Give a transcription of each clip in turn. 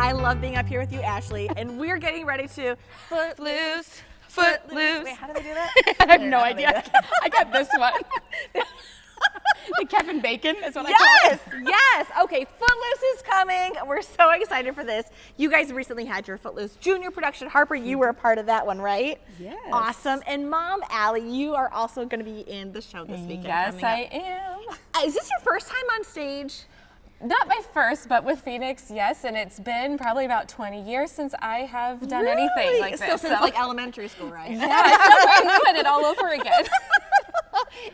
I love being up here with you, Ashley, and we're getting ready to Footloose, Footloose. Wait, how do they do that? I have no idea. I got this one. The Kevin Bacon is what I call it. Yes. Okay, Footloose is coming. We're so excited for this. You guys recently had your Footloose Junior production. Harper, you were a part of that one, right? Yes. Awesome. And Mom, Allie, you are also going to be in the show this weekend. Yes, I am. Is this your first time on stage? Not my first, but with Phoenix, yes, and it's been probably about 20 years since I have done anything like this. Still since like elementary school, right? Yeah, I feel like I'm doing it all over again.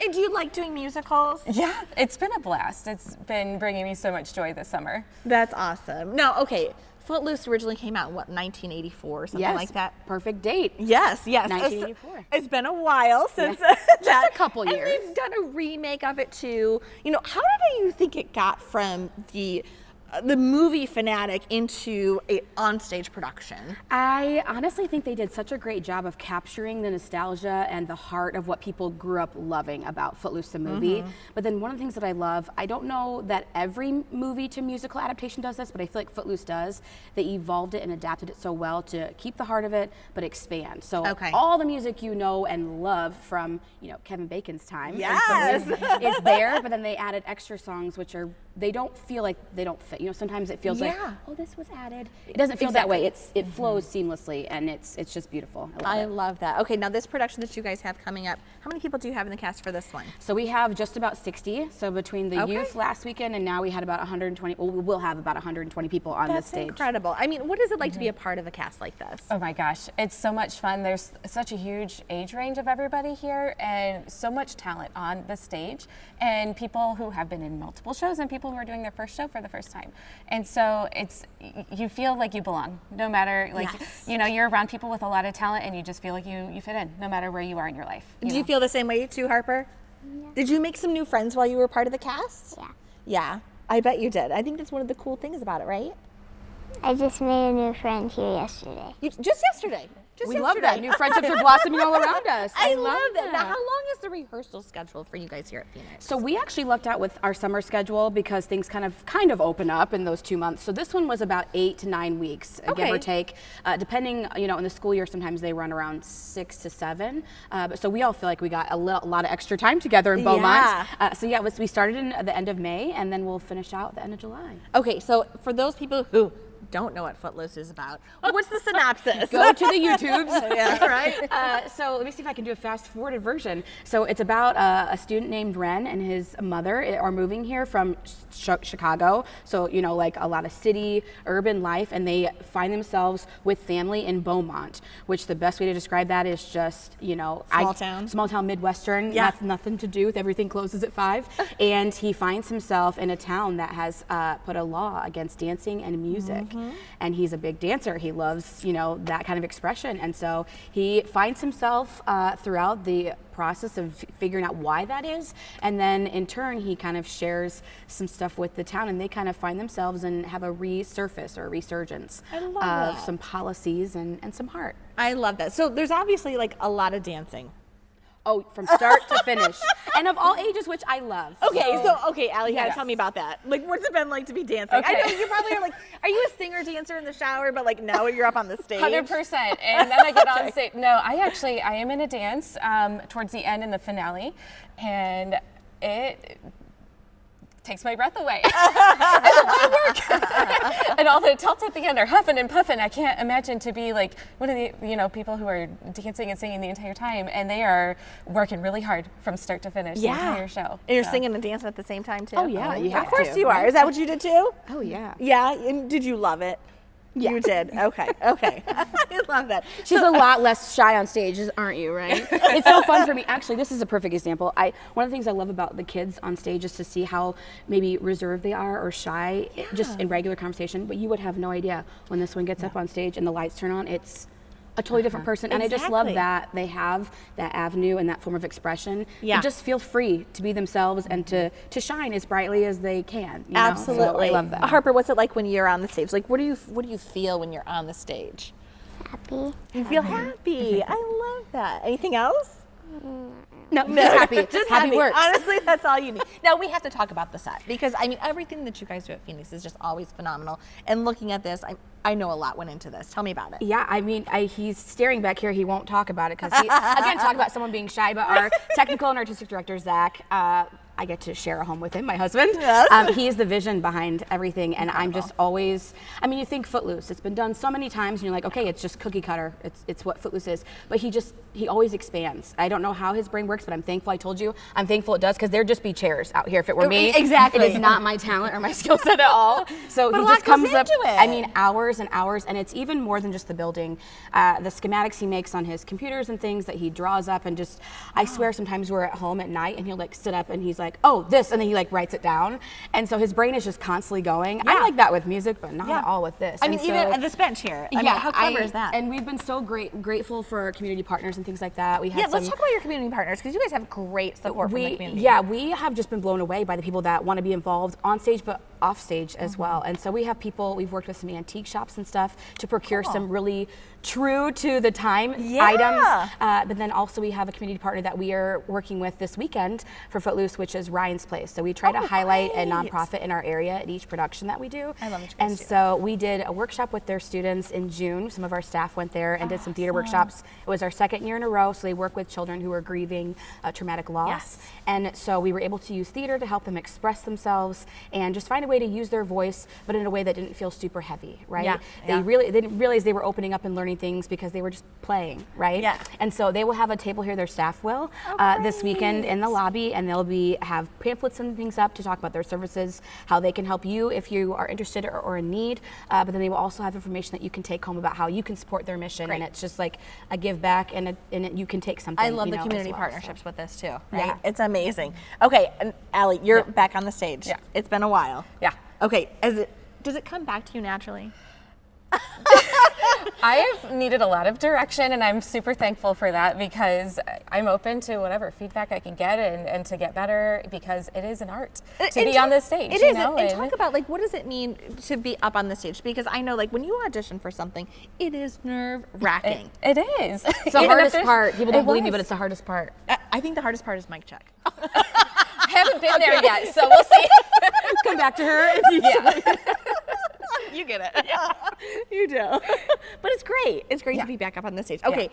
And do you like doing musicals? Yeah, it's been a blast. It's been bringing me so much joy this summer. That's awesome. No, okay. Footloose originally came out in what, 1984 or something like that? Perfect date. Yes. 1984. It's been a while since Just a couple years. And they've done a remake of it too. You know, how did you think it got from the movie fanatic into a onstage production? I honestly think they did such a great job of capturing the nostalgia and the heart of what people grew up loving about Footloose the movie. But then one of the things that I love, I don't know that every movie to musical adaptation does this, but I feel like Footloose does. They evolved it and adapted it so well to keep the heart of it, but expand. So all the music you know and love from, you know, Kevin Bacon's time is there, but then they added extra songs which are, they don't feel like they don't fit. You know, sometimes it feels like, oh, this was added. It doesn't feel that way. It flows seamlessly, and it's just beautiful. I love that. Okay, now this production that you guys have coming up, how many people do you have in the cast for this one? So we have just about 60. So between the youth last weekend and now we had about 120. Well, we will have about 120 people on this stage. That's incredible. I mean, what is it like to be a part of a cast like this? Oh my gosh, it's so much fun. There's such a huge age range of everybody here and so much talent on the stage, and people who have been in multiple shows and people who are doing their first show for the first time. And so you feel like you belong, no matter, like, you know, you're around people with a lot of talent and you just feel like you fit in, no matter where you are in your life. Do you feel the same way too, Harper? Yeah. Did you make some new friends while you were part of the cast? Yeah. Yeah, I bet you did. I think that's one of the cool things about it, right? I just made a new friend here yesterday. Just yesterday? We love that. New friendships are blossoming all around us. I love that. Now, how long is the rehearsal schedule for you guys here at Phoenix? So we actually lucked out with our summer schedule because things kind of open up in those 2 months. So this one was about 8 to 9 weeks, give or take. Depending, you know, in the school year, sometimes they run around 6 to 7. But so we all feel like we got a lot of extra time together in Beaumont. We started in the end of May, and then we'll finish out the end of July. Okay, so for those people who don't know what Footloose is about, what's the synopsis? Go to the YouTubes. Right? So let me see if I can do a fast-forwarded version. So it's about a student named Ren and his mother are moving here from Chicago. So, you know, like a lot of city, urban life, and they find themselves with family in Beaumont, which the best way to describe that is just, you know, small town Midwestern. Yeah. That's nothing to do with everything closes at 5. And he finds himself in a town that has put a law against dancing and music. And he's a big dancer. He loves, you know, that kind of expression. And so he finds himself throughout the process of figuring out why that is. And then in turn, he kind of shares some stuff with the town, and they kind of find themselves and have a resurface or a resurgence of some policies and some heart. I love that. So there's obviously like a lot of dancing. Oh, from start to finish. And of all ages, which I love. Okay, Allie, you gotta tell me about that. Like, what's it been like to be dancing? I know you probably are like, are you a singer dancer in the shower? But like, now you're up on the stage. 100%. And then I get on stage. No, I am in a dance towards the end in the finale, and it takes my breath away. And all the tilts at the end are huffing and puffing. I can't imagine to be like one of the, you know, people who are dancing and singing the entire time, and they are working really hard from start to finish the entire show. And you're singing and dancing at the same time too? Oh yeah, you have of course to. You are. Is that what you did too? Oh yeah. Yeah, and did you love it? Yeah. You did. Okay. I love that. She's a lot less shy on stage, aren't you, right? It's so fun for me. Actually, this is a perfect example. One of the things I love about the kids on stage is to see how maybe reserved they are or shy just in regular conversation, but you would have no idea when this one gets up on stage and the lights turn on. It's a totally different person. And I just love that they have that avenue and that form of expression. They just feel free to be themselves and to shine as brightly as they can. You know? Absolutely. So I love that. Harper, what's it like when you're on the stage? Like, what do you feel when you're on the stage? Happy. You feel happy. I love that. Anything else? No, just happy. Just happy works. Honestly, that's all you need. Now we have to talk about the set because I mean everything that you guys do at Phoenix is just always phenomenal. And looking at this, I know a lot went into this. Tell me about it. Yeah, I mean, he's staring back here. He won't talk about it because again, talk about someone being shy. But our technical and artistic director, Zach, I get to share a home with him, my husband. Yes. He is the vision behind everything, and I'm just always. I mean, you think Footloose. It's been done so many times, and you're like, okay, it's just cookie cutter. It's what Footloose is. But he always expands. I don't know how his brain works, but I'm thankful. I told you, I'm thankful it does because there'd just be chairs out here if it were me. Exactly. It is not my talent or my skill set at all. So But a he lot just comes goes up. into it. I mean, hours and hours, and it's even more than just the building. The schematics he makes on his computers and things that he draws up, and just I swear sometimes we're at home at night and he'll like sit up and he's like, oh, this, and then he like writes it down, and so his brain is just constantly going. I like that with music, but not at all with this. I And mean, so- even at this bench here. I mean, how clever is that? And we've been so grateful for our community partners and things like that. We had yeah, let's some. talk about your community partners because you guys have great support from the community. Yeah, we have just been blown away by the people that want to be involved on stage, but off stage as well. And so we have people, we've worked with some antique shops and stuff to procure some really true to the time items. But then also we have a community partner that we are working with this weekend for Footloose, which is Ryan's Place. So we try to highlight a nonprofit in our area at each production that we do. I love what you guys And do. so we did a workshop with their students in June. Some of our staff went there and did some theater workshops. It was our second year in a row, so they work with children who are grieving traumatic loss. Yes. And so we were able to use theater to help them express themselves and just find a way to use their voice, but in a way that didn't feel super heavy, right? Yeah, They didn't realize they were opening up and learning things because they were just playing, right? Yeah. And so they will have a table here, their staff will, this weekend in the lobby, and they'll have pamphlets and things up to talk about their services, how they can help you if you are interested or in need. But then they will also have information that you can take home about how you can support their mission, and it's just like a give back, and you can take something. I love the as community well, partnerships with this too. Right? Yeah. It's amazing. Okay, and Allie, you're back on the stage. Yeah. It's been a while. Yeah. Okay, does it come back to you naturally? I have needed a lot of direction, and I'm super thankful for that because I'm open to whatever feedback I can get and to get better because it is an art to be on the stage. It you is. know, And talk about like what does it mean to be up on the stage? Because I know like when you audition for something, it is nerve wracking. It is. It's the hardest part. People don't believe me, but it's the hardest part. I think the hardest part is mic check. I haven't been there yet, so we'll see. Come back to her. You get it. Yeah. You do. But it's great. It's great to be back up on the stage. Okay.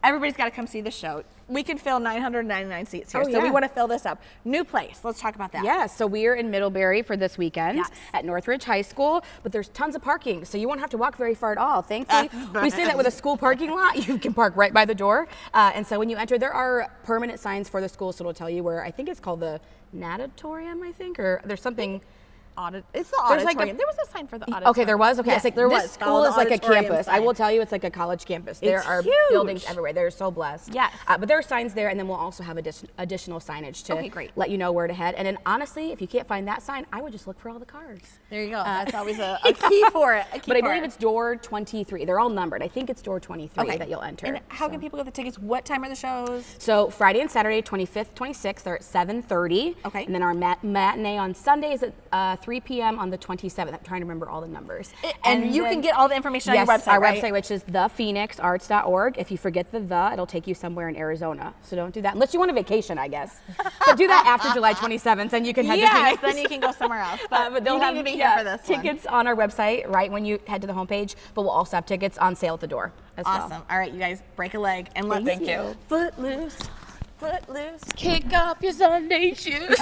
Everybody's got to come see the show. We can fill 999 seats here, so we want to fill this up. New place. Let's talk about that. Yeah, so we are in Middlebury for this weekend Yes. at Northridge High School, but there's tons of parking, so you won't have to walk very far at all. Thankfully, we say that with a school parking lot, you can park right by the door. And so when you enter, there are permanent signs for the school, so it'll tell you where, I think it's called the Natatorium, I think, or there's something. It's the There's like auditorium. a- there was a sign for the auditorium. Okay, there was? Okay, Yes, it's like there this was. school Follow is the like a auditorium campus. I sign. will tell you, it's like a college campus. There It's are huge. buildings everywhere. They're so blessed. Yes. But there are signs there, and then we'll also have additional signage to Okay, great. let you know where to head. And then honestly, if you can't find that sign, I would just look for all the cars. There you go. That's always a key for it. But I believe it's door 23. They're all numbered. I think it's door 23 okay. that you'll enter. And how can people get the tickets? What time are the shows? So Friday and Saturday, 25th, 26th, they're at 7:30. Okay. And then our matinee on Sunday is at 3 p.m. on the 27th. I'm trying to remember all the numbers. And you then- can get all the information on Yes, your website, our right? website, which is thephoenixarts.org. If you forget the, it'll take you somewhere in Arizona. So don't do that unless you want a vacation, I guess. But do that after July 27th, and you can head to Yes, Phoenix. then you can go somewhere else. But, they'll you have need to be here for this one. tickets on our website right when you head to the homepage. But we'll also have tickets on sale at the door as well. Awesome. All right, you guys, break a leg and let's Thank you. Footloose, Footloose, kick off your Sunday shoes.